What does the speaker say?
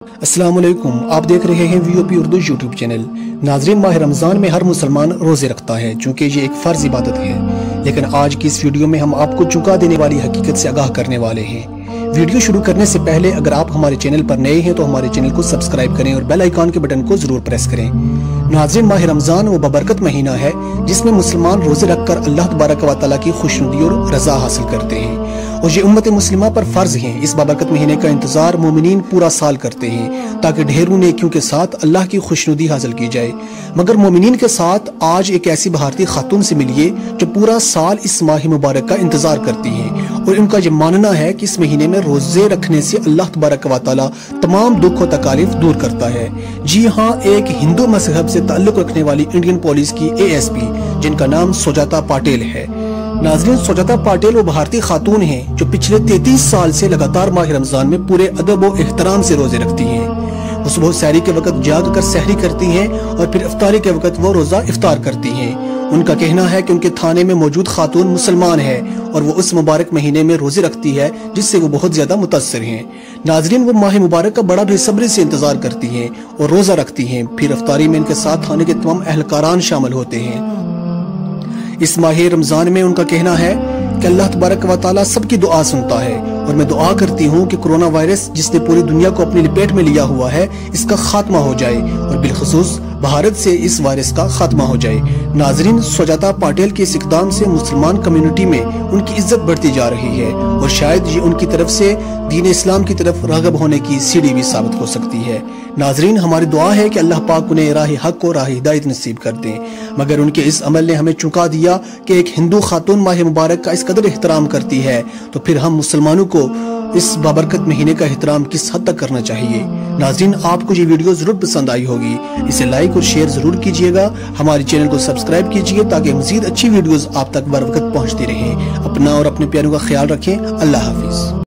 السلام علیکم، آپ دیکھ رہے ہیں وی او پی اردو یوٹیوب چینل۔ ناظرین، ماہ رمضان میں ہر مسلمان روزے رکھتا ہے چونکہ یہ ایک فرض عبادت ہے، لیکن آج کی اس ویڈیو میں ہم آپ کو چونکا دینے والی حقیقت سے آگاہ کرنے والے ہیں۔ ویڈیو شروع کرنے سے پہلے اگر آپ ہمارے چینل پر نئے ہیں تو ہمارے چینل کو سبسکرائب کریں اور بیل آئیکن کے بٹن کو ضرور پریس کریں۔ ناظرین، ماہ رمضان وہ بابرکت مہینہ ہے جس میں مسلمان روزے رکھ کر اللہ تبارک و تعالیٰ کی خوشنودی اور رضا حاصل کرتے ہیں، اور یہ امت مسلمہ پر فرض ہیں۔ اس بابرکت مہینے کا انتظار مومنین پورا سال کرتے ہیں تاکہ ڈھیروں نیکیوں کے ساتھ اللہ کی خوشنودی حاصل کی جائے، مگر مومنین کے ساتھ آج ایک ایسی بھارتی خاتون سے ملیے جو پورا سال اس ماہ مبارک کا انتظار کرتی ہیں، اور ان کا یہ ماننا ہے کہ اس مہینے میں روزے رکھنے سے اللہ تبارک و تعالیٰ تمام دکھ و تکالیف دور کرتا ہے۔ جی ہاں، ایک ہندو مذہب سے تعلق رکھنے والی انڈین پولیس کی ASP جن کا نام سجاتا پاٹل ہے۔ ناظرین، سجاتا پاٹل وہ بھارتی خاتون ہیں جو پچھلے 33 سال سے لگاتار ماہ رمضان میں پورے ادب و احترام سے روزے رکھتی ہیں۔ وہ صبح سحری کے وقت جاگ کر سحری کرتی ہیں اور پھر افطاری کے وقت وہ روزہ افطار کرتی ہیں۔ ان کا کہنا ہے کہ ان کے تھانے میں موجود خاتون مسلمان ہے اور وہ اس مبارک مہینے میں روزے رکھتی ہے جس سے وہ بہت زیادہ متاثر ہیں۔ ناظرین، وہ ماہ مبارک کا بڑا بے صبری سے انتظار کرتی ہیں اور روزہ رکھتی ہیں، پھر افطاری میں ان کے ساتھ تھانے کے تمام اہلکاران شامل ہوتے ہیں۔ اس ماہ رمضان میں ان کا کہنا ہے کہ اللہ تبارک و تعالیٰ سب کی دعا سنتا ہے، اور میں دعا کرتی ہوں کہ کرونا وائرس جس نے پوری دنیا کو اپنی لپیٹ میں لیا ہوا ہے اس کا خاتمہ ہو جائے، اور بالخصوص بھارت سے اس وائرس کا خاتمہ ہو جائے۔ ناظرین، سجاتا پاٹل کے اس اقدام سے مسلمان کمیونٹی میں ان کی عزت بڑھتی جا رہی ہے، اور شاید یہ ان کی طرف سے دین اسلام کی طرف راغب ہونے کی سیڑھی بھی ثابت ہو سکتی ہے۔ ناظرین، ہماری دعا ہے کہ اللہ پاک انہیں راہ حق کو راہ ہدایت نصیب کر دیں، مگر ان کے اس عمل نے ہمیں چونکا دیا کہ ایک ہندو خاتون ماہ مبارک کا اس قدر احترام کرتی ہے، تو پھر ہم مسلمانوں کو اس بابرکت مہینے کا احترام کس حد تک کرنا چاہیے۔ ناظرین، آپ کو یہ ویڈیو ضرور پسند آئی ہوگی، اسے لائک اور شیئر ضرور کیجئے گا، ہمارے چینل کو سبسکرائب کیجئے تاکہ مزید اچھی ویڈیوز آپ تک بر وقت پہنچتی رہیں۔ اپنا اور اپنے پیاروں کا خیال رکھیں۔ اللہ حافظ۔